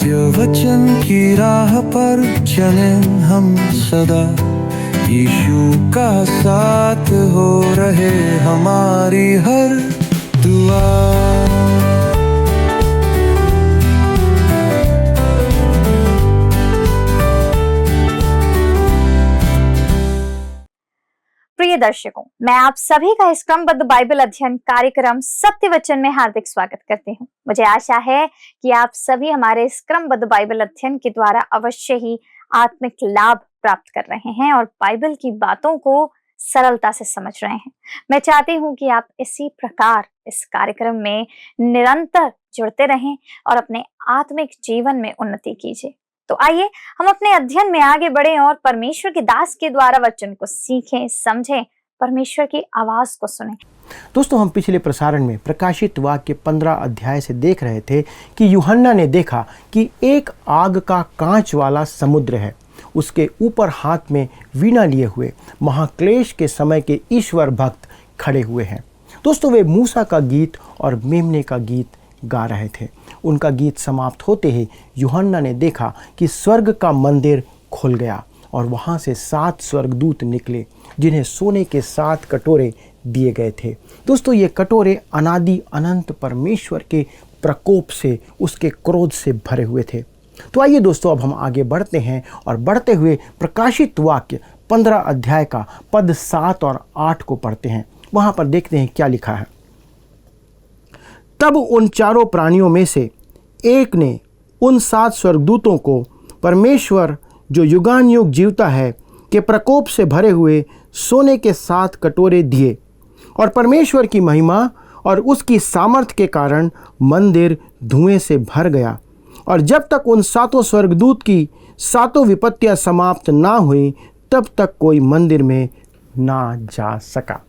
सत्य वचन की राह पर चलें हम सदा, यीशु का साथ हो रहे हमारी हर दुआ। प्रिय दर्शकों, मैं आप सभी का इस क्रमबद्ध बाइबल अध्ययन कार्यक्रम सत्य वचन में हार्दिक स्वागत करती हूँ। मुझे आशा है कि आप सभी हमारे इस क्रमबद्ध बाइबल अध्ययन के द्वारा अवश्य ही आत्मिक लाभ प्राप्त कर रहे हैं और बाइबल की बातों को सरलता से समझ रहे हैं। मैं चाहती हूँ कि आप इसी प्रकार इस कार्यक्रम में निरंतर जुड़ते रहें और अपने आत्मिक जीवन में उन्नति कीजिए। तो आइए हम अपने अध्ययन में आगे बढ़ें और परमेश्वर के दास के द्वारा वचन को सीखें, समझें, परमेश्वर की आवाज को सुनें। दोस्तों, हम पिछले प्रसारण में प्रकाशित वाक्य 15 अध्याय से देख रहे थे कि यूहन्ना ने देखा कि एक आग का कांच वाला समुद्र है। उसके ऊपर हाथ में वीणा लिए हुए महाक्लेश के समय के ईश्वर भक्त खड़े हुए हैं। दोस्तों, वे मूसा का गीत और मेमने का गीत गा रहे थे। उनका गीत समाप्त होते ही यूहन्ना ने देखा कि स्वर्ग का मंदिर खुल गया और वहाँ से 7 स्वर्गदूत निकले, जिन्हें सोने के 7 कटोरे दिए गए थे। दोस्तों, ये कटोरे अनादि अनंत परमेश्वर के प्रकोप से, उसके क्रोध से भरे हुए थे। तो आइए दोस्तों, अब हम आगे बढ़ते हैं और बढ़ते हुए प्रकाशित वाक्य 15 अध्याय का पद 7 और 8 को पढ़ते हैं। वहाँ पर देखते हैं क्या लिखा है। तब उन चारों प्राणियों में से एक ने उन 7 स्वर्गदूतों को परमेश्वर जो युगानुयुग जीवता है के प्रकोप से भरे हुए सोने के 7 कटोरे दिए, और परमेश्वर की महिमा और उसकी सामर्थ के कारण मंदिर धुएं से भर गया। और जब तक उन 7 स्वर्गदूत की 7 विपत्तियां समाप्त ना हुई, तब तक कोई मंदिर में ना जा सका।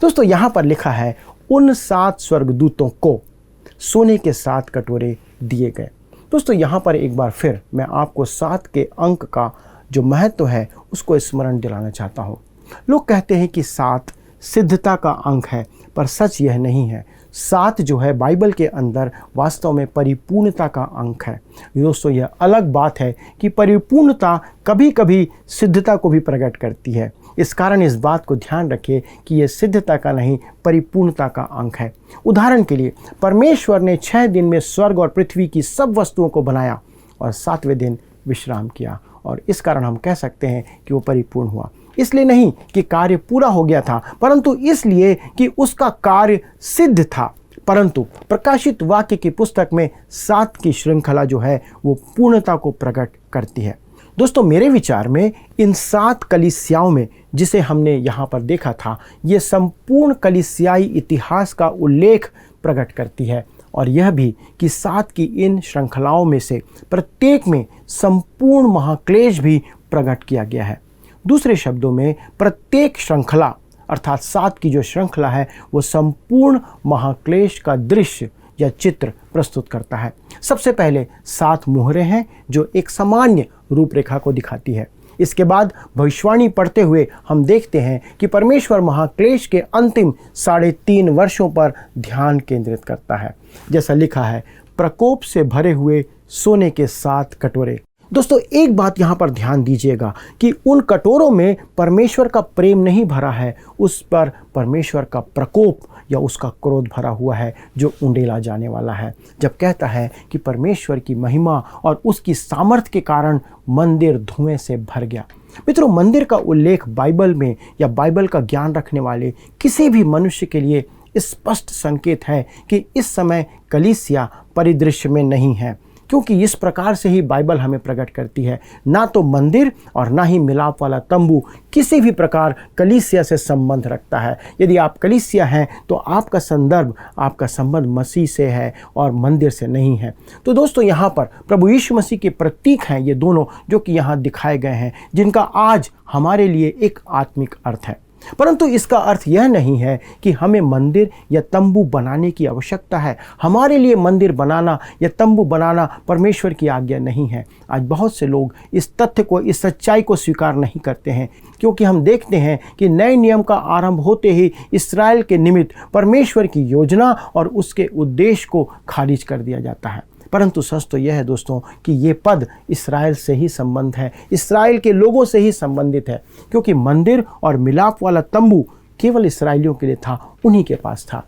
दोस्तों, यहाँ पर लिखा है उन 7 स्वर्गदूतों को सोने के 7 कटोरे दिए गए। दोस्तों, यहाँ पर एक बार फिर मैं आपको 7 के अंक का जो महत्व है उसको स्मरण दिलाना चाहता हूँ। लोग कहते हैं कि 7 सिद्धता का अंक है, पर सच यह नहीं है। 7 जो है बाइबल के अंदर वास्तव में परिपूर्णता का अंक है। दोस्तों, यह अलग बात है कि परिपूर्णता कभी कभी सिद्धता को भी प्रकट करती है। इस कारण इस बात को ध्यान रखिए कि यह सिद्धता का नहीं, परिपूर्णता का अंक है। उदाहरण के लिए, परमेश्वर ने 6 दिन में स्वर्ग और पृथ्वी की सब वस्तुओं को बनाया और 7वें दिन विश्राम किया, और इस कारण हम कह सकते हैं कि वो परिपूर्ण हुआ। इसलिए नहीं कि कार्य पूरा हो गया था, परंतु इसलिए कि उसका कार्य सिद्ध था। परंतु प्रकाशित वाक्य की पुस्तक में 7 की श्रृंखला जो है वो पूर्णता को प्रकट करती है। दोस्तों, मेरे विचार में इन 7 कलीसियाओं में, जिसे हमने यहाँ पर देखा था, ये संपूर्ण कलीसियाई इतिहास का उल्लेख प्रकट करती है, और यह भी कि 7 की इन श्रृंखलाओं में से प्रत्येक में संपूर्ण महाक्लेश भी प्रकट किया गया है। दूसरे शब्दों में, प्रत्येक श्रृंखला अर्थात 7 की जो श्रृंखला है वो संपूर्ण महाक्लेश का दृश्य या चित्र प्रस्तुत करता है। सबसे पहले 7 मुहरें हैं जो एक सामान्य रूपरेखा को दिखाती है। इसके बाद भविष्यवाणी पढ़ते हुए हम देखते हैं कि परमेश्वर महाक्लेश के अंतिम 3.5 वर्षों पर ध्यान केंद्रित करता है। जैसा लिखा है, प्रकोप से भरे हुए सोने के 7 कटोरे। दोस्तों, एक बात यहाँ पर ध्यान दीजिएगा कि उन कटोरों में परमेश्वर का प्रेम नहीं भरा है, उस पर परमेश्वर का प्रकोप या उसका क्रोध भरा हुआ है जो उंडेला जाने वाला है, जब कहता है कि परमेश्वर की महिमा और उसकी सामर्थ के कारण मंदिर धुएं से भर गया। मित्रों, मंदिर का उल्लेख बाइबल में या बाइबल का ज्ञान रखने वाले किसी भी मनुष्य के लिए स्पष्ट संकेत है कि इस समय कलीसिया परिदृश्य में नहीं है, क्योंकि इस प्रकार से ही बाइबल हमें प्रकट करती है। ना तो मंदिर और ना ही मिलाप वाला तंबू किसी भी प्रकार कलीसिया से संबंध रखता है। यदि आप कलीसिया हैं तो आपका संदर्भ, आपका संबंध मसीह से है और मंदिर से नहीं है। तो दोस्तों, यहाँ पर प्रभु यीशु मसीह के प्रतीक हैं ये दोनों, जो कि यहाँ दिखाए गए हैं, जिनका आज हमारे लिए एक आत्मिक अर्थ है। परंतु इसका अर्थ यह नहीं है कि हमें मंदिर या तंबू बनाने की आवश्यकता है। हमारे लिए मंदिर बनाना या तंबू बनाना परमेश्वर की आज्ञा नहीं है। आज बहुत से लोग इस तथ्य को, इस सच्चाई को स्वीकार नहीं करते हैं, क्योंकि हम देखते हैं कि नए नियम का आरंभ होते ही इस्राएल के निमित्त परमेश्वर की योजना और उसके उद्देश्य को खारिज कर दिया जाता है। परंतु सच तो यह है दोस्तों कि ये पद इस्राएल से ही संबंध है, इस्राएल के लोगों से ही संबंधित है, क्योंकि मंदिर और मिलाप वाला तंबू केवल इस्राएलियों के लिए था, उन्हीं के पास था।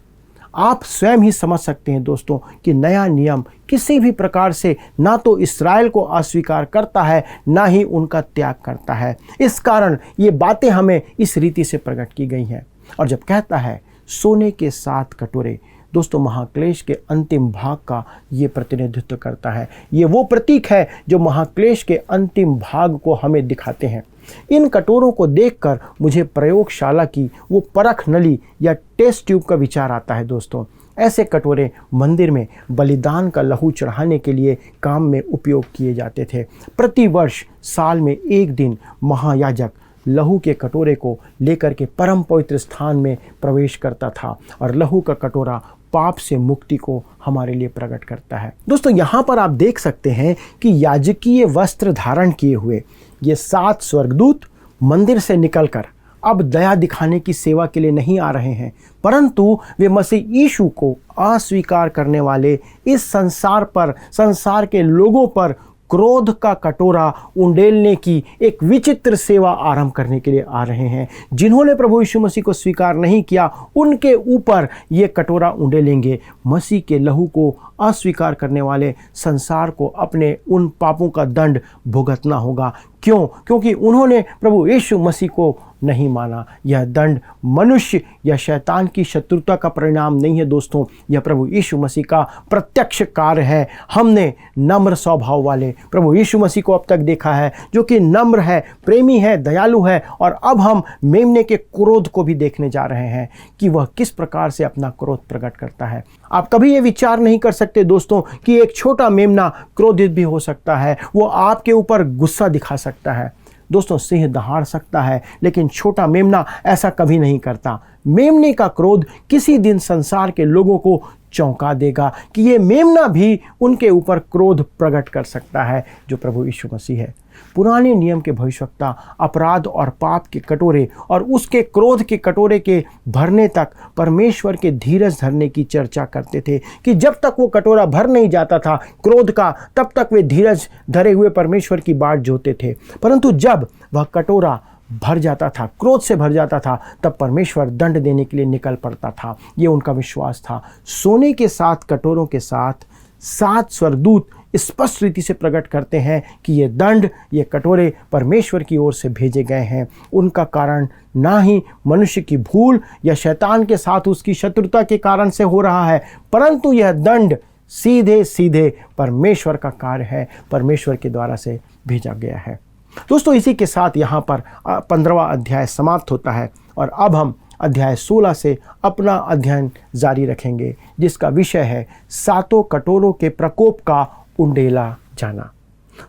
आप स्वयं ही समझ सकते हैं दोस्तों कि नया नियम किसी भी प्रकार से ना तो इस्राएल को अस्वीकार करता है, ना ही उनका त्याग करता है। इस कारण ये बातें हमें इस रीति से प्रकट की गई हैं। और जब कहता है सोने के 7 कटोरे, दोस्तों महाक्लेश के अंतिम भाग का ये प्रतिनिधित्व करता है। ये वो प्रतीक है जो महाक्लेश के अंतिम भाग को हमें दिखाते हैं। इन कटोरों को देखकर मुझे प्रयोगशाला की वो परख नली या टेस्ट ट्यूब का विचार आता है दोस्तों। ऐसे कटोरे मंदिर में बलिदान का लहू चढ़ाने के लिए काम में उपयोग किए जाते थे। प्रतिवर्ष साल में एक दिन महायाजक लहू के कटोरे को लेकर के परम पवित्र स्थान में प्रवेश करता था और लहू का कटोरा पाप से मुक्ति को हमारे लिए प्रकट करता है। दोस्तों यहाँ पर आप देख सकते हैं कि याजकीय वस्त्र धारण किए हुए ये 7 स्वर्गदूत मंदिर से निकलकर अब दया दिखाने की सेवा के लिए नहीं आ रहे हैं, परंतु वे मसीह यीशु को अस्वीकार करने वाले इस संसार के लोगों पर क्रोध का कटोरा उंडेलने की एक विचित्र सेवा आरंभ करने के लिए आ रहे हैं। जिन्होंने प्रभु यीशु मसीह को स्वीकार नहीं किया, उनके ऊपर ये कटोरा उंडेलेंगे। मसीह के लहू को अस्वीकार करने वाले संसार को अपने उन पापों का दंड भुगतना होगा। क्यों? क्योंकि उन्होंने प्रभु यीशु मसीह को नहीं माना। यह दंड मनुष्य या शैतान की शत्रुता का परिणाम नहीं है दोस्तों, यह प्रभु यीशु मसीह का प्रत्यक्ष कार्य है। हमने नम्र स्वभाव वाले प्रभु यीशु मसीह को अब तक देखा है, जो कि नम्र है, प्रेमी है, दयालु है, और अब हम मेमने के क्रोध को भी देखने जा रहे हैं कि वह किस प्रकार से अपना क्रोध प्रकट करता है। आप कभी ये विचार नहीं कर सकते दोस्तों कि एक छोटा मेमना क्रोधित भी हो सकता है, वो आपके ऊपर गुस्सा दिखा सकता है। दोस्तों सिंह दहाड़ सकता है, लेकिन छोटा मेमना ऐसा कभी नहीं करता। मेमने का क्रोध किसी दिन संसार के लोगों को चौंका देगा कि ये मेमना भी उनके ऊपर क्रोध प्रकट कर सकता है, जो प्रभु यीशु मसीह है। पुराने नियम के भविष्यवक्ता अपराध और पाप के कटोरे और उसके क्रोध के कटोरे के भरने तक परमेश्वर के धीरज धरने की चर्चा करते थे कि जब तक वो कटोरा भर नहीं जाता था क्रोध का, तब तक वे धीरज धरे हुए परमेश्वर की बाट जोते थे। परंतु जब वह कटोरा भर जाता था, क्रोध से भर जाता था, तब परमेश्वर दंड देने के लिए निकल पड़ता था। ये उनका विश्वास था। सोने के 7 कटोरों के साथ 7 स्वर्गदूत स्पष्ट रीति से प्रकट करते हैं कि ये दंड, ये कटोरे परमेश्वर की ओर से भेजे गए हैं। उनका कारण ना ही मनुष्य की भूल या शैतान के साथ उसकी शत्रुता के कारण से हो रहा है, परंतु यह दंड सीधे सीधे परमेश्वर का कार्य है, परमेश्वर के द्वारा से भेजा गया है। दोस्तों इसी के साथ यहाँ पर 15वां अध्याय समाप्त होता है और अब हम अध्याय 16 से अपना अध्ययन जारी रखेंगे, जिसका विषय है 7 कटोरों के प्रकोप का उंडेला जाना।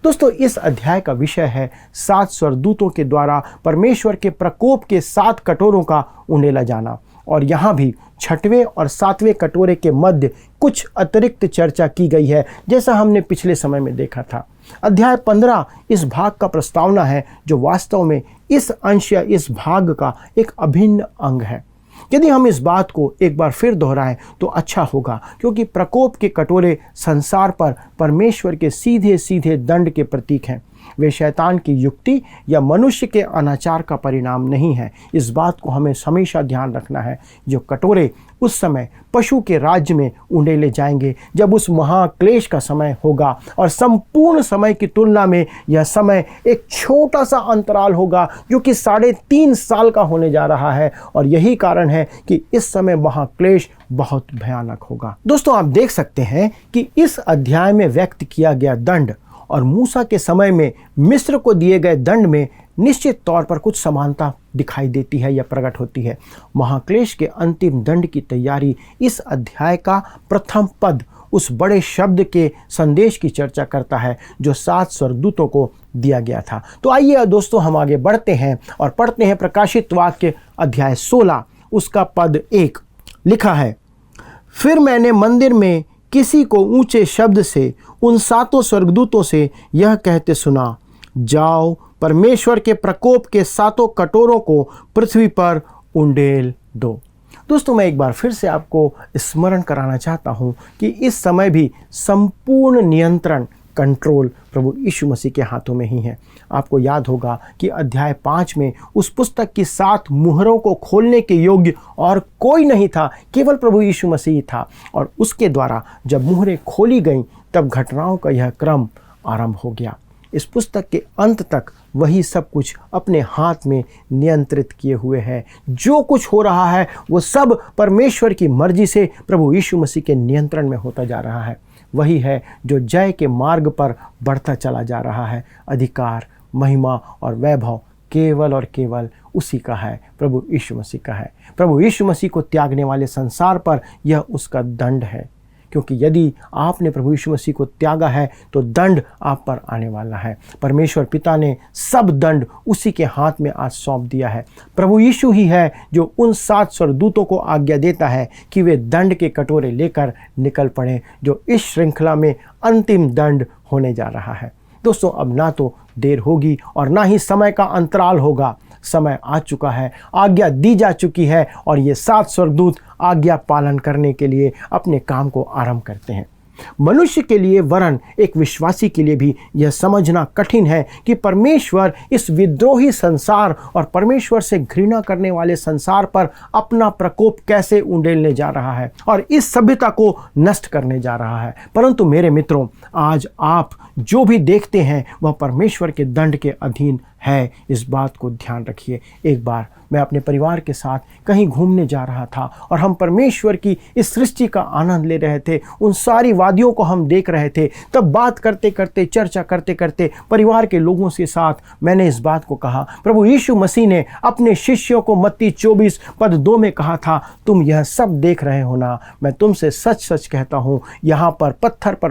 दोस्तों इस अध्याय का विषय है 7 स्वर्गदूतों के द्वारा परमेश्वर के प्रकोप के 7 कटोरों का उंडेला जाना। और यहाँ भी 6वें और 7वें कटोरे के मध्य कुछ अतिरिक्त चर्चा की गई है, जैसा हमने पिछले समय में देखा था। अध्याय 15 इस भाग का प्रस्तावना है, जो वास्तव में इस अंश या इस भाग का एक अभिन्न अंग है। यदि हम इस बात को एक बार फिर दोहराएं तो अच्छा होगा, क्योंकि प्रकोप के कटोरे संसार पर परमेश्वर के सीधे सीधे दंड के प्रतीक हैं। वे शैतान की युक्ति या मनुष्य के अनाचार का परिणाम नहीं है। इस बात को हमें हमेशा ध्यान रखना है। जो कटोरे उस समय पशु के राज्य में उंडेले जाएंगे, जब उस महाक्लेश का समय होगा, और संपूर्ण समय की तुलना में यह समय एक छोटा सा अंतराल होगा, जो कि 3.5 साल का होने जा रहा है। और यही कारण है कि इस समय महाक्लेश बहुत भयानक होगा। दोस्तों आप देख सकते हैं कि इस अध्याय में व्यक्त किया गया दंड और मूसा के समय में मिस्र को दिए गए दंड में निश्चित तौर पर कुछ समानता दिखाई देती है या प्रकट होती है। महाक्लेश के अंतिम दंड की तैयारी इस अध्याय का प्रथम पद उस बड़े शब्द के संदेश की चर्चा करता है, जो 7 स्वर्गदूतों को दिया गया था। तो आइए दोस्तों हम आगे बढ़ते हैं और पढ़ते हैं प्रकाशित वाक्य अध्याय 16 उसका पद 1। लिखा है, फिर मैंने मंदिर में किसी को ऊंचे शब्द से उन 7 स्वर्गदूतों से यह कहते सुना, जाओ परमेश्वर के प्रकोप के 7 कटोरों को पृथ्वी पर उंडेल दो। दोस्तों, मैं एक बार फिर से आपको स्मरण कराना चाहता हूँ कि इस समय भी संपूर्ण नियंत्रण, कंट्रोल प्रभु यीशु मसीह के हाथों में ही है। आपको याद होगा कि अध्याय 5 में उस पुस्तक की 7 मुहरों को खोलने के योग्य और कोई नहीं था, केवल प्रभु यीशु मसीह था। और उसके द्वारा जब मुहरें खोली गईं तब घटनाओं का यह क्रम आरंभ हो गया। इस पुस्तक के अंत तक वही सब कुछ अपने हाथ में नियंत्रित किए हुए है। जो कुछ हो रहा है वो सब परमेश्वर की मर्जी से प्रभु यीशु मसीह के नियंत्रण में होता जा रहा है। वही है जो जय के मार्ग पर बढ़ता चला जा रहा है। अधिकार, महिमा और वैभव केवल और केवल उसी का है, प्रभु यीशु मसीह का है। प्रभु यीशु मसीह को त्यागने वाले संसार पर यह उसका दंड है, क्योंकि यदि आपने प्रभु यीशु मसीह को त्यागा है तो दंड आप पर आने वाला है। परमेश्वर पिता ने सब दंड उसी के हाथ में आज सौंप दिया है। प्रभु यीशु ही है जो उन 7 स्वर्गदूतों को आज्ञा देता है कि वे दंड के कटोरे लेकर निकल पड़े, जो इस श्रृंखला में अंतिम दंड होने जा रहा है। दोस्तों, अब ना तो देर होगी और ना ही समय का अंतराल होगा। समय आ चुका है, आज्ञा दी जा चुकी है और ये 7 स्वर्गदूत आज्ञा पालन करने के लिए अपने काम को आरंभ करते हैं। मनुष्य के लिए वरन एक विश्वासी के लिए भी यह समझना कठिन है कि परमेश्वर इस विद्रोही संसार और परमेश्वर से घृणा करने वाले संसार पर अपना प्रकोप कैसे उंडेलने जा रहा है और इस सभ्यता को नष्ट करने जा रहा है। परंतु मेरे मित्रों, आज आप जो भी देखते हैं वह परमेश्वर के दंड के अधीन है। इस बात को ध्यान रखिए। एक बार मैं अपने परिवार के साथ कहीं घूमने जा रहा था और हम परमेश्वर की इस सृष्टि का आनंद ले रहे थे। उन सारी वादियों को हम देख रहे थे। तब बात करते करते, चर्चा करते करते परिवार के लोगों के साथ मैंने इस बात को कहा, प्रभु यीशु मसीह ने अपने शिष्यों को मत्ती 24:2 में कहा था, तुम यह सब देख रहे हो ना, मैं तुमसे सच सच कहता हूँ, यहाँ पर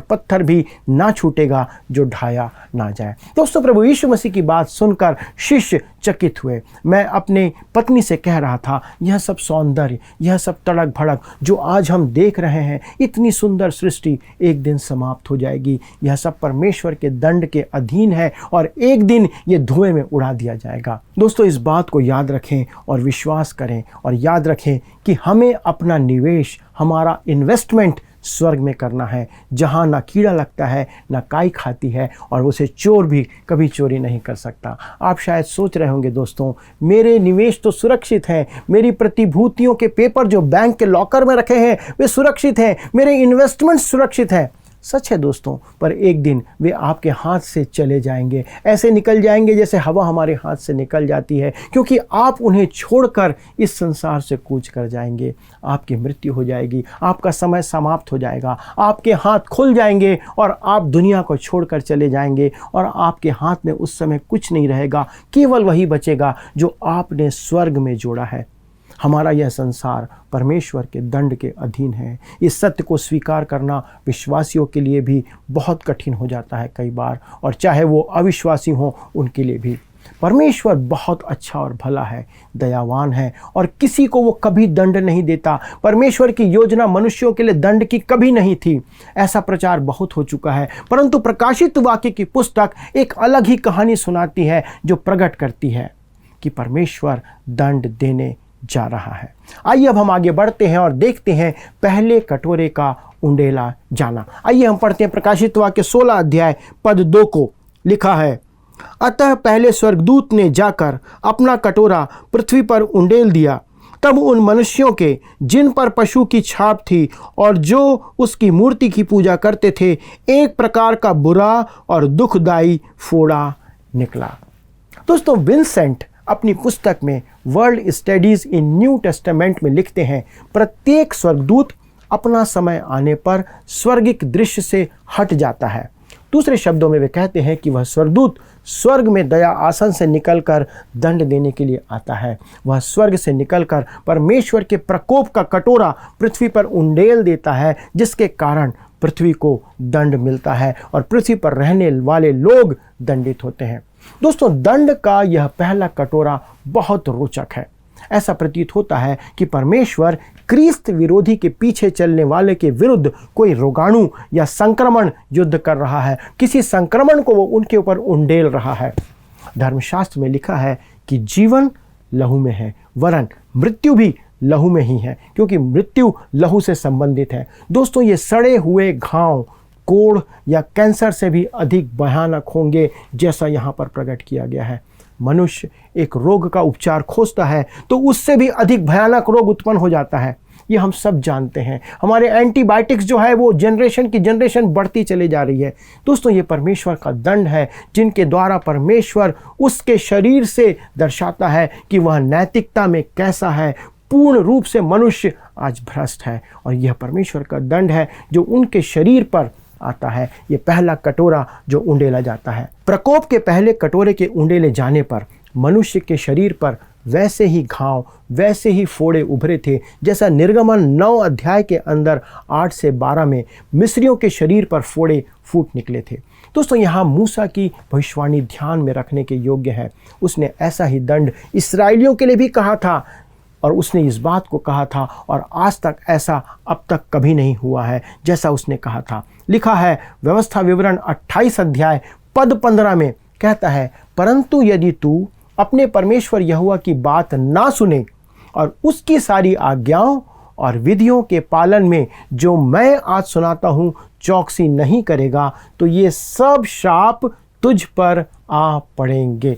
पत्थर भी ना छूटेगा जो ढाया ना जाए। दोस्तों, प्रभु यीशु मसीह की बात सुनकर शिष्य चकित हुए। मैं अपने पत्नी से कह रहा था, यह सब सौंदर्य, यह सब तड़क भड़क जो आज हम देख रहे हैं, इतनी सुंदर सृष्टि एक दिन समाप्त हो जाएगी। यह सब परमेश्वर के दंड के अधीन है और एक दिन ये धुएं में उड़ा दिया जाएगा। दोस्तों, इस बात को याद रखें और विश्वास करें और याद रखें कि हमें अपना निवेश, हमारा इन्वेस्टमेंट स्वर्ग में करना है, जहाँ ना कीड़ा लगता है, ना काई खाती है और उसे चोर भी कभी चोरी नहीं कर सकता। आप शायद सोच रहे होंगे, दोस्तों, मेरे निवेश तो सुरक्षित हैं, मेरी प्रतिभूतियों के पेपर जो बैंक के लॉकर में रखे हैं वे सुरक्षित हैं, मेरे इन्वेस्टमेंट सुरक्षित हैं। सच है दोस्तों, पर एक दिन वे आपके हाथ से चले जाएंगे, ऐसे निकल जाएंगे जैसे हवा हमारे हाथ से निकल जाती है, क्योंकि आप उन्हें छोड़कर इस संसार से कूच कर जाएंगे। आपकी मृत्यु हो जाएगी, आपका समय समाप्त हो जाएगा, आपके हाथ खुल जाएंगे और आप दुनिया को छोड़कर चले जाएंगे और आपके हाथ में उस समय कुछ नहीं रहेगा, केवल वही बचेगा जो आपने स्वर्ग में जोड़ा है। हमारा यह संसार परमेश्वर के दंड के अधीन है। इस सत्य को स्वीकार करना विश्वासियों के लिए भी बहुत कठिन हो जाता है कई बार, और चाहे वो अविश्वासी हों उनके लिए भी। परमेश्वर बहुत अच्छा और भला है, दयावान है और किसी को वो कभी दंड नहीं देता। परमेश्वर की योजना मनुष्यों के लिए दंड की कभी नहीं थी। ऐसा प्रचार बहुत हो चुका है, परंतु प्रकाशित वाक्य की पुस्तक एक अलग ही कहानी सुनाती है जो प्रकट करती है कि परमेश्वर दंड देने जा रहा है। आइए अब हम आगे बढ़ते हैं और देखते हैं पहले कटोरे का उंडेला जाना। आइए हम पढ़ते हैं प्रकाशित वाक्य 16 अध्याय पद 2 को। लिखा है, अतः पहले स्वर्गदूत ने जाकर अपना कटोरा पृथ्वी पर उंडेल दिया। तब उन मनुष्यों के जिन पर पशु की छाप थी और जो उसकी मूर्ति की पूजा करते थे, एक प्रकार का बुरा और दुखदाई फोड़ा निकला। दोस्तों, विंसेंट अपनी पुस्तक में world studies in new testament में लिखते हैं, प्रत्येक स्वर्गदूत अपना समय आने पर स्वर्गिक दृश्य से हट जाता है। दूसरे शब्दों में वे कहते हैं कि वह स्वर्गदूत स्वर्ग में दया आसन से निकलकर दंड देने के लिए आता है। वह स्वर्ग से निकलकर परमेश्वर के प्रकोप का कटोरा पृथ्वी पर उंडेल देता है, जिसके कारण पृथ्वी को दंड मिलता है और पृथ्वी पर रहने वाले लोग दंडित होते हैं। दोस्तों, दंड का यह पहला कटोरा बहुत रोचक है। ऐसा प्रतीत होता है कि परमेश्वर क्रिस्त विरोधी के पीछे चलने वाले के विरुद्ध कोई रोगाणु या संक्रमण युद्ध कर रहा है। किसी संक्रमण को वो उनके ऊपर उंडेल रहा है। धर्मशास्त्र में लिखा है कि जीवन लहू में है, वरन मृत्यु भी लहू में ही है, क्योंकि मृत्यु लहू से संबंधित है। दोस्तों, ये सड़े हुए घाव कोढ़ या कैंसर से भी अधिक भयानक होंगे, जैसा यहाँ पर प्रकट किया गया है। मनुष्य एक रोग का उपचार खोजता है तो उससे भी अधिक भयानक रोग उत्पन्न हो जाता है। ये हम सब जानते हैं। हमारे एंटीबायोटिक्स जो है वो जनरेशन की जनरेशन बढ़ती चली जा रही है। दोस्तों, ये परमेश्वर का दंड है, जिनके द्वारा परमेश्वर उसके शरीर से दर्शाता है कि वह नैतिकता में कैसा है। पूर्ण रूप से मनुष्य आज भ्रष्ट है, और यह परमेश्वर का दंड है जो उनके शरीर पर आता है। ये पहला कटोरा जो उंडेला जाता है। प्रकोप के पहले कटोरे के उंडेले जाने पर मनुष्य के शरीर पर वैसे ही घाव, वैसे ही फोड़े उभरे थे, जैसा निर्गमन 9 अध्याय के अंदर 8 से 12 में मिस्रियों के शरीर पर फोड़े फूट निकले थे। दोस्तों, यहाँ मूसा की भविष्यवाणी ध्यान में रखने के योग्य है। उसने ऐसा ही दंड इस्राएलियों के लिए भी कहा था, और उसने इस बात को कहा था, और आज तक ऐसा अब तक कभी नहीं हुआ है जैसा उसने कहा था। लिखा है व्यवस्था विवरण 28 अध्याय पद 15 में, कहता है, परंतु यदि तू अपने परमेश्वर यहोवा की बात ना सुने और उसकी सारी आज्ञाओं और विधियों के पालन में जो मैं आज सुनाता हूँ चौकसी नहीं करेगा, तो ये सब शाप तुझ पर आ पड़ेंगे।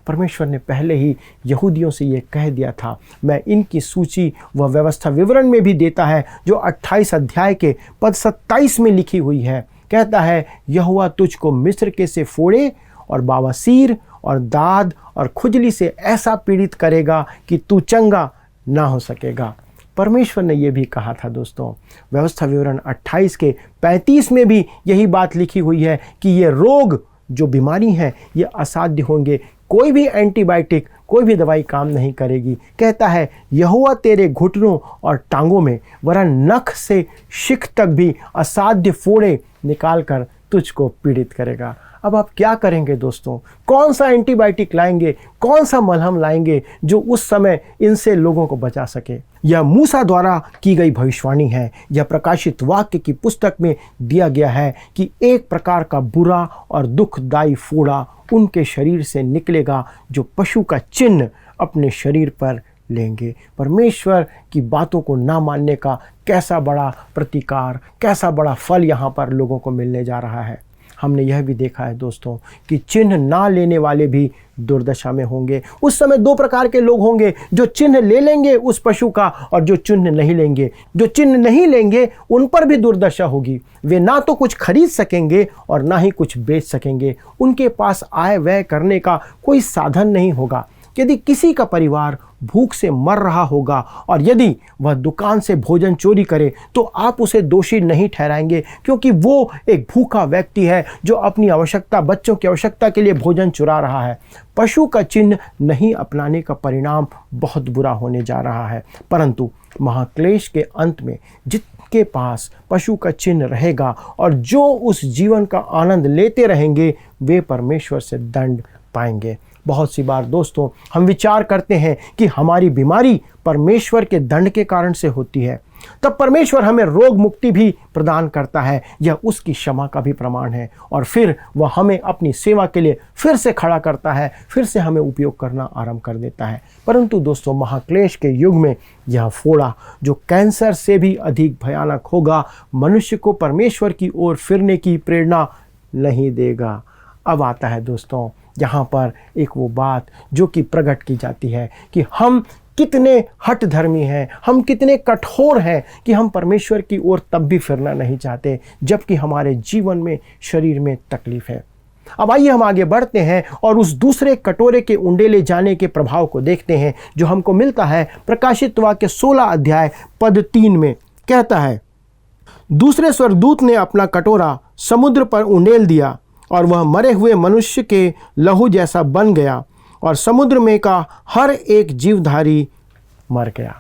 परमेश्वर ने पहले ही यहूदियों से ये कह दिया था। मैं इनकी सूची व व्यवस्था विवरण में भी देता है, जो 28 अध्याय के पद 27 में लिखी हुई है। कहता है, यहोवा तुझको मिस्र के से फोड़े और बवासीर और दाद और खुजली से ऐसा पीड़ित करेगा कि तू चंगा ना हो सकेगा। परमेश्वर ने यह भी कहा था। दोस्तों, व्यवस्था विवरण 28 के 35 में भी यही बात लिखी हुई है कि ये रोग जो बीमारी है ये असाध्य होंगे। कोई भी एंटीबायोटिक, कोई भी दवाई काम नहीं करेगी। कहता है, यहोवा तेरे घुटनों और टांगों में वरन नख से शिख तक भी असाध्य फोड़े निकाल कर तुझको पीड़ित करेगा। अब आप क्या करेंगे दोस्तों? कौन सा एंटीबायोटिक लाएंगे, कौन सा मलहम लाएंगे जो उस समय इनसे लोगों को बचा सके? यह मूसा द्वारा की गई भविष्यवाणी है। यह प्रकाशित वाक्य की पुस्तक में दिया गया है कि एक प्रकार का बुरा और दुखदायी फोड़ा उनके शरीर से निकलेगा, जो पशु का चिन्ह अपने शरीर पर लेंगे। परमेश्वर की बातों को ना मानने का कैसा बड़ा प्रतिकार, कैसा बड़ा फल यहाँ पर लोगों को मिलने जा रहा है। हमने यह भी देखा है दोस्तों कि चिन्ह ना लेने वाले भी दुर्दशा में होंगे। उस समय 2 प्रकार के लोग होंगे, जो चिन्ह ले लेंगे उस पशु का और जो चिन्ह नहीं लेंगे। जो चिन्ह नहीं लेंगे उन पर भी दुर्दशा होगी। वे ना तो कुछ खरीद सकेंगे और ना ही कुछ बेच सकेंगे। उनके पास आय व्यय करने का कोई साधन नहीं होगा। यदि किसी का परिवार भूख से मर रहा होगा और यदि वह दुकान से भोजन चोरी करे, तो आप उसे दोषी नहीं ठहराएंगे, क्योंकि वो एक भूखा व्यक्ति है जो अपनी आवश्यकता, बच्चों की आवश्यकता के लिए भोजन चुरा रहा है। पशु का चिन्ह नहीं अपनाने का परिणाम बहुत बुरा होने जा रहा है। परंतु महाक्लेश के अंत में जिनके पास पशु का चिन्ह रहेगा और जो उस जीवन का आनंद लेते रहेंगे, वे परमेश्वर से दंड पाएंगे। बहुत सी बार दोस्तों हम विचार करते हैं कि हमारी बीमारी परमेश्वर के दंड के कारण से होती है, तब परमेश्वर हमें रोग मुक्ति भी प्रदान करता है। यह उसकी क्षमा का भी प्रमाण है, और फिर वह हमें अपनी सेवा के लिए फिर से खड़ा करता है, फिर से हमें उपयोग करना आरंभ कर देता है। परंतु दोस्तों, महाक्लेश के युग में यह फोड़ा, जो कैंसर से भी अधिक भयानक होगा, मनुष्य को परमेश्वर की ओर फिरने की प्रेरणा नहीं देगा। अब आता है दोस्तों यहाँ पर एक वो बात जो कि प्रकट की जाती है कि हम कितने हठ धर्मी हैं, हम कितने कठोर हैं कि हम परमेश्वर की ओर तब भी फिरना नहीं चाहते, जबकि हमारे जीवन में, शरीर में तकलीफ है। अब आइए हम आगे बढ़ते हैं और उस दूसरे कटोरे के उंडेले जाने के प्रभाव को देखते हैं, जो हमको मिलता है प्रकाशित वाक्य 16 अध्याय पद 3 में। कहता है, दूसरे स्वर्गदूत ने अपना कटोरा समुद्र पर उंडेल दिया और वह मरे हुए मनुष्य के लहू जैसा बन गया, और समुद्र में का हर एक जीवधारी मर गया।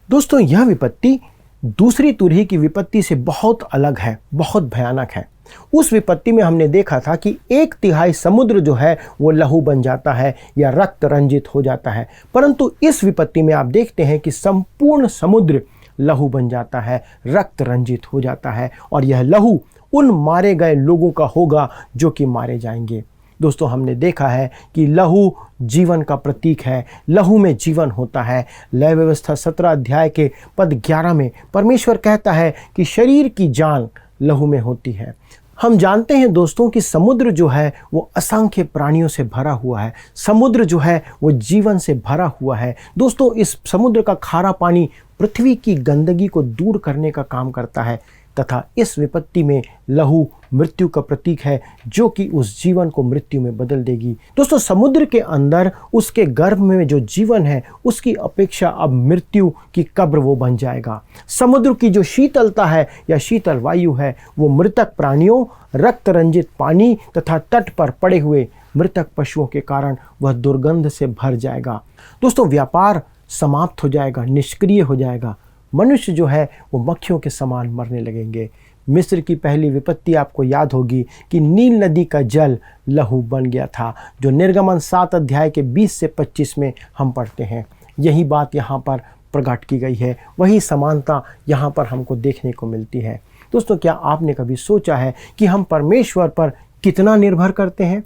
दोस्तों, यह विपत्ति दूसरी तुरही की विपत्ति से बहुत अलग है, बहुत भयानक है। उस विपत्ति में हमने देखा था कि 1/3 समुद्र जो है वो लहू बन जाता है या रक्त रंजित हो जाता है। परंतु इस विपत्ति में आप देखते हैं कि संपूर्ण समुद्र लहू बन जाता है, रक्त रंजित हो जाता है, और यह लहू उन मारे गए लोगों का होगा जो कि मारे जाएंगे। दोस्तों हमने देखा है कि लहू जीवन का प्रतीक है, लहू में जीवन होता है। लय व्यवस्था 17 अध्याय के पद 11 में परमेश्वर कहता है कि शरीर की जान लहू में होती है। हम जानते हैं दोस्तों कि समुद्र जो है वो असंख्य प्राणियों से भरा हुआ है, समुद्र जो है वो जीवन से भरा हुआ है। दोस्तों इस समुद्र का खारा पानी पृथ्वी की गंदगी को दूर करने का काम करता है, तथा इस विपत्ति में लहू मृत्यु का प्रतीक है जो कि उस जीवन को मृत्यु में बदल देगी। दोस्तों समुद्र के अंदर उसके गर्भ में जो जीवन है उसकी अपेक्षा अब मृत्यु की कब्र वो बन जाएगा। समुद्र की जो शीतलता है या शीतल वायु है वो मृतक प्राणियों, रक्त रंजित पानी तथा तट पर पड़े हुए मृतक पशुओं के कारण वह दुर्गंध से भर जाएगा। दोस्तों व्यापार समाप्त हो जाएगा, निष्क्रिय हो जाएगा। मनुष्य जो है वो मक्खियों के समान मरने लगेंगे। मिस्र की पहली विपत्ति आपको याद होगी कि नील नदी का जल लहू बन गया था, जो निर्गमन 7 अध्याय के 20 से 25 में हम पढ़ते हैं। यही बात यहाँ पर प्रकट की गई है, वही समानता यहाँ पर हमको देखने को मिलती है। दोस्तों क्या आपने कभी सोचा है कि हम परमेश्वर पर कितना निर्भर करते हैं?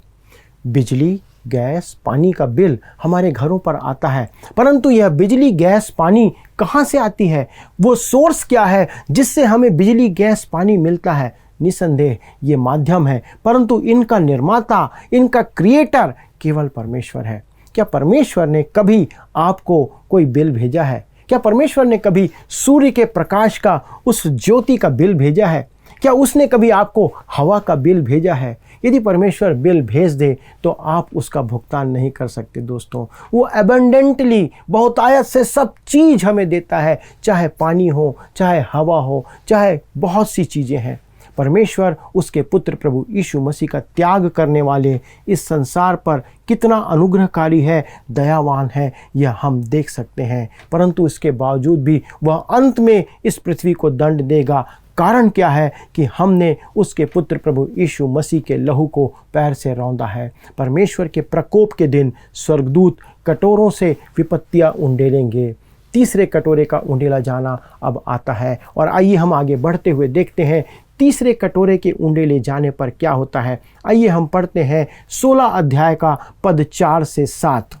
बिजली, गैस, पानी का बिल हमारे घरों पर आता है, परंतु यह बिजली, गैस, पानी कहाँ से आती है? वो सोर्स क्या है जिससे हमें बिजली, गैस, पानी मिलता है? निसंदेह ये माध्यम है, परंतु इनका निर्माता, इनका क्रिएटर केवल परमेश्वर है। क्या परमेश्वर ने कभी आपको कोई बिल भेजा है? क्या परमेश्वर ने कभी सूर्य के प्रकाश का, उस ज्योति का बिल भेजा है? क्या उसने कभी आपको हवा का बिल भेजा है? यदि परमेश्वर बिल भेज दे तो आप उसका भुगतान नहीं कर सकते। दोस्तों वो एबंडेंटली, बहुतायत से सब चीज़ हमें देता है, चाहे पानी हो, चाहे हवा हो, चाहे बहुत सी चीज़ें हैं। परमेश्वर उसके पुत्र प्रभु यीशु मसीह का त्याग करने वाले इस संसार पर कितना अनुग्रहकारी है, दयावान है, यह हम देख सकते हैं। परंतु इसके बावजूद भी वह अंत में इस पृथ्वी को दंड देगा। कारण क्या है कि हमने उसके पुत्र प्रभु यीशु मसीह के लहू को पैर से रौंदा है। परमेश्वर के प्रकोप के दिन स्वर्गदूत कटोरों से विपत्तियां उंडेलेंगे। तीसरे कटोरे का उंडेला जाना अब आता है, और आइए हम आगे बढ़ते हुए देखते हैं तीसरे कटोरे के उंडेले जाने पर क्या होता है। आइए हम पढ़ते हैं 16 अध्याय का पद 4 से 7।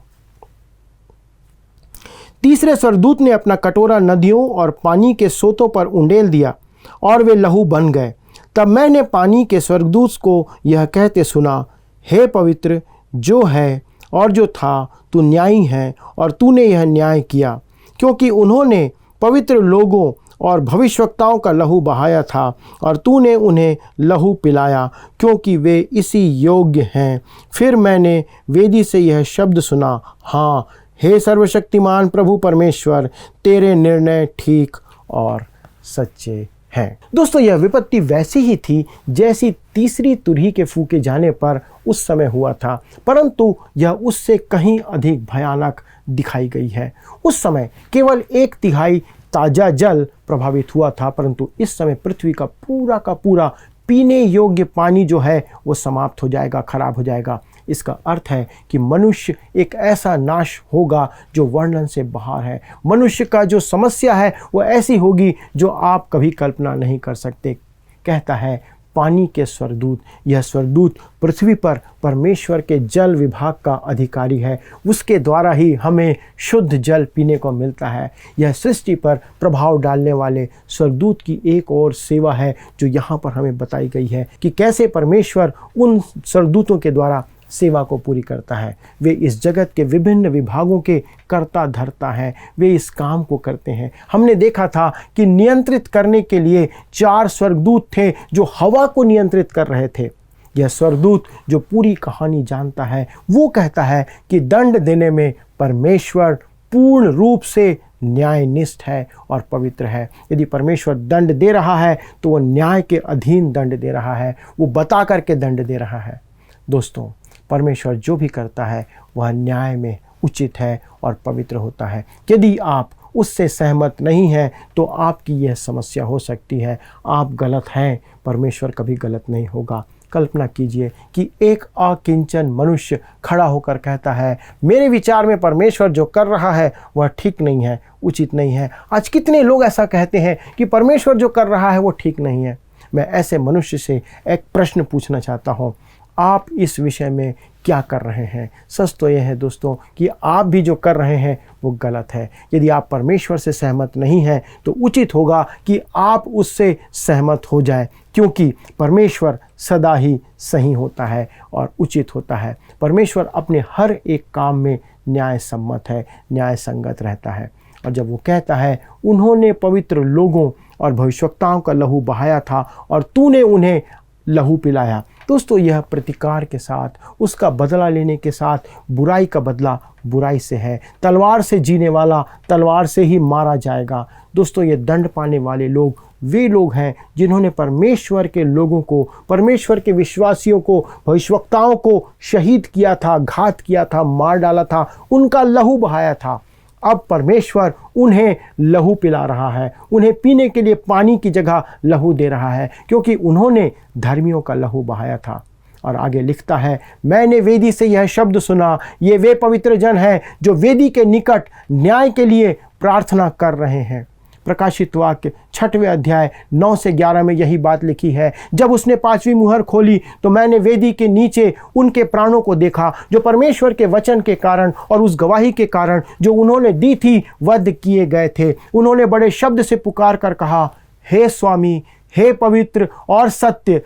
तीसरे स्वर्गदूत ने अपना कटोरा नदियों और पानी के सोतों पर उंडेल दिया और वे लहू बन गए। तब मैंने पानी के स्वर्गदूत को यह कहते सुना, हे पवित्र जो है और जो था, तू न्यायी है और तूने यह न्याय किया, क्योंकि उन्होंने पवित्र लोगों और भविष्यवक्ताओं का लहू बहाया था और तूने उन्हें लहू पिलाया, क्योंकि वे इसी योग्य हैं। फिर मैंने वेदी से यह शब्द सुना, हाँ हे सर्वशक्तिमान प्रभु परमेश्वर, तेरे निर्णय ठीक और सच्चे हैं। दोस्तों यह विपत्ति वैसी ही थी जैसी तीसरी तुरही के फूके जाने पर उस समय हुआ था, परंतु यह उससे कहीं अधिक भयानक दिखाई गई है। उस समय केवल 1/3 ताज़ा जल प्रभावित हुआ था, परंतु इस समय पृथ्वी का पूरा पीने योग्य पानी जो है वो समाप्त हो जाएगा, खराब हो जाएगा। इसका अर्थ है कि मनुष्य एक ऐसा नाश होगा जो वर्णन से बाहर है। मनुष्य का जो समस्या है वो ऐसी होगी जो आप कभी कल्पना नहीं कर सकते। कहता है पानी के स्वर्गदूत, यह स्वर्गदूत पृथ्वी पर परमेश्वर के जल विभाग का अधिकारी है। उसके द्वारा ही हमें शुद्ध जल पीने को मिलता है। यह सृष्टि पर प्रभाव डालने वाले स्वर्गदूत की एक और सेवा है जो यहाँ पर हमें बताई गई है कि कैसे परमेश्वर उन स्वर्गदूतों के द्वारा सेवा को पूरी करता है। वे इस जगत के विभिन्न विभागों के कर्ता धर्ता हैं, वे इस काम को करते हैं। हमने देखा था कि नियंत्रित करने के लिए 4 स्वर्गदूत थे जो हवा को नियंत्रित कर रहे थे। यह स्वर्गदूत जो पूरी कहानी जानता है वो कहता है कि दंड देने में परमेश्वर पूर्ण रूप से न्यायनिष्ठ है और पवित्र है। यदि परमेश्वर दंड दे रहा है तो वो न्याय के अधीन दंड दे रहा है, वो बता करके दंड दे रहा है। दोस्तों परमेश्वर जो भी करता है वह न्याय में उचित है और पवित्र होता है। यदि आप उससे सहमत नहीं हैं तो आपकी यह समस्या हो सकती है, आप गलत हैं, परमेश्वर कभी गलत नहीं होगा। कल्पना कीजिए कि एक अकिंचन मनुष्य खड़ा होकर कहता है मेरे विचार में परमेश्वर जो कर रहा है वह ठीक नहीं है, उचित नहीं है। आज कितने लोग ऐसा कहते हैं कि परमेश्वर जो कर रहा है वो ठीक नहीं है। मैं ऐसे मनुष्य से एक प्रश्न पूछना चाहता हूँ, आप इस विषय में क्या कर रहे हैं। सच तो यह है दोस्तों कि आप भी जो कर रहे हैं वो गलत है। यदि आप परमेश्वर से सहमत नहीं हैं तो उचित होगा कि आप उससे सहमत हो जाएं, क्योंकि परमेश्वर सदा ही सही होता है और उचित होता है। परमेश्वर अपने हर एक काम में न्याय सम्मत है, न्याय संगत रहता है। और जब वो कहता है उन्होंने पवित्र लोगों और भविष्यवक्ताओं का लहू बहाया था और तूने उन्हें लहू पिलाया, दोस्तों यह प्रतिकार के साथ, उसका बदला लेने के साथ, बुराई का बदला बुराई से है। तलवार से जीने वाला तलवार से ही मारा जाएगा। दोस्तों ये दंड पाने वाले लोग वे लोग हैं जिन्होंने परमेश्वर के लोगों को, परमेश्वर के विश्वासियों को, भविष्यवक्ताओं को शहीद किया था, घात किया था, मार डाला था, उनका लहू बहाया था। अब परमेश्वर उन्हें लहू पिला रहा है, उन्हें पीने के लिए पानी की जगह लहू दे रहा है, क्योंकि उन्होंने धर्मियों का लहू बहाया था। और आगे लिखता है, मैंने वेदी से यह शब्द सुना, ये वे पवित्र जन हैं जो वेदी के निकट न्याय के लिए प्रार्थना कर रहे हैं। प्रकाशित वाक्य 6वें अध्याय 9 से 11 में यही बात लिखी है। जब उसने 5वीं मुहर खोली तो मैंने वेदी के नीचे उनके प्राणों को देखा जो परमेश्वर के वचन के कारण और उस गवाही के कारण जो उन्होंने दी थी वध किए गए थे। उन्होंने बड़े शब्द से पुकार कर कहा, हे स्वामी, हे पवित्र और सत्य,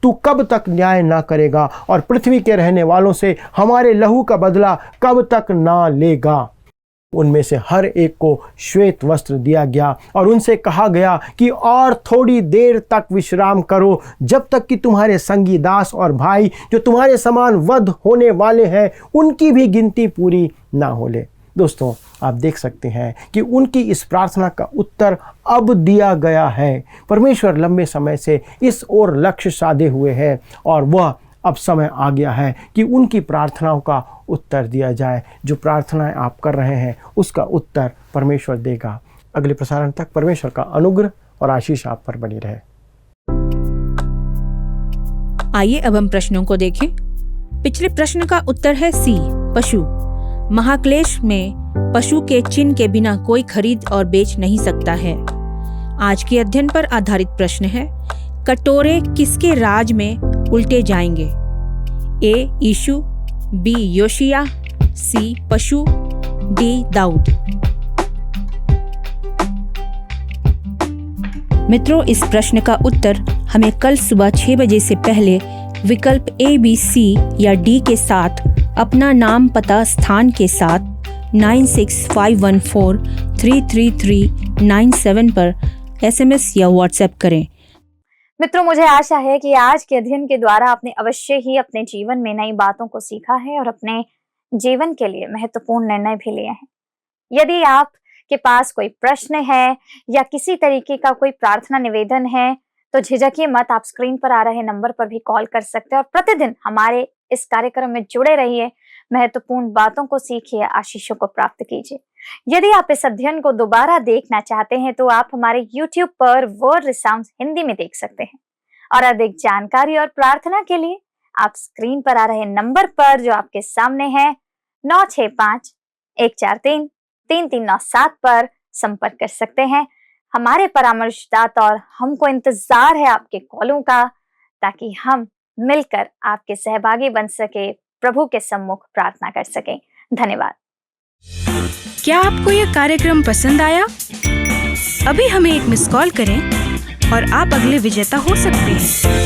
तू कब तक न्याय ना करेगा और पृथ्वी के रहने वालों से हमारे लहू का बदला कब तक ना लेगा। उनमें से हर एक को श्वेत वस्त्र दिया गया और उनसे कहा गया कि और थोड़ी देर तक विश्राम करो, जब तक कि तुम्हारे संगी दास और भाई जो तुम्हारे समान वध होने वाले हैं उनकी भी गिनती पूरी ना हो ले। दोस्तों आप देख सकते हैं कि उनकी इस प्रार्थना का उत्तर अब दिया गया है। परमेश्वर लंबे समय से इस ओर लक्ष्य साधे हुए हैं और वह अब समय आ गया है कि उनकी प्रार्थनाओं का उत्तर दिया जाए। जो प्रार्थनाएं आप कर रहे हैं उसका उत्तर परमेश्वर देगा। अगले प्रसारण तक परमेश्वर का अनुग्रह और आशीष आप पर बनी रहे। आइए अब हम प्रश्नों को देखें। पिछले प्रश्न का उत्तर है सी, पशु। महाक्लेश में पशु के चिन्ह के बिना कोई खरीद और बेच नहीं सकता है। आज के अध्ययन पर आधारित प्रश्न है, कटोरे किसके राज में उल्टे जाएंगे? ए यीशु, बी योशिया, सी पशु, डी दाऊद। मित्रों, इस प्रश्न का उत्तर हमें कल सुबह 6 बजे से पहले विकल्प ए, बी, सी या डी के साथ अपना नाम, पता, स्थान के साथ 9651433397 पर SMS या WhatsApp करें। मित्रों, मुझे आशा है कि आज के अध्ययन के द्वारा आपने अवश्य ही अपने जीवन में नई बातों को सीखा है और अपने जीवन के लिए महत्वपूर्ण निर्णय भी लिए हैं। यदि आपके पास कोई प्रश्न है या किसी तरीके का कोई प्रार्थना निवेदन है तो झिझकिए मत, आप स्क्रीन पर आ रहे नंबर पर भी कॉल कर सकते हैं और प्रतिदिन हमारे इस कार्यक्रम में जुड़े रहिए, महत्वपूर्ण बातों को सीखिए, आशीषों को प्राप्त कीजिए। यदि आप इस अध्ययन को दोबारा देखना चाहते हैं तो आप हमारे YouTube पर वर्ड रिसाउंड हिंदी में देख सकते हैं और अधिक जानकारी और प्रार्थना के लिए आप स्क्रीन पर आ रहे नंबर पर जो आपके सामने है 9651433397 पर संपर्क कर सकते हैं। हमारे परामर्शदाता और हमको इंतजार है आपके कॉलों का, ताकि हम मिलकर आपके सहभागी बन सके, प्रभु के सम्मुख प्रार्थना कर सकें। धन्यवाद। क्या आपको यह कार्यक्रम पसंद आया? अभी हमें एक मिस कॉल करें और आप अगले विजेता हो सकते हैं।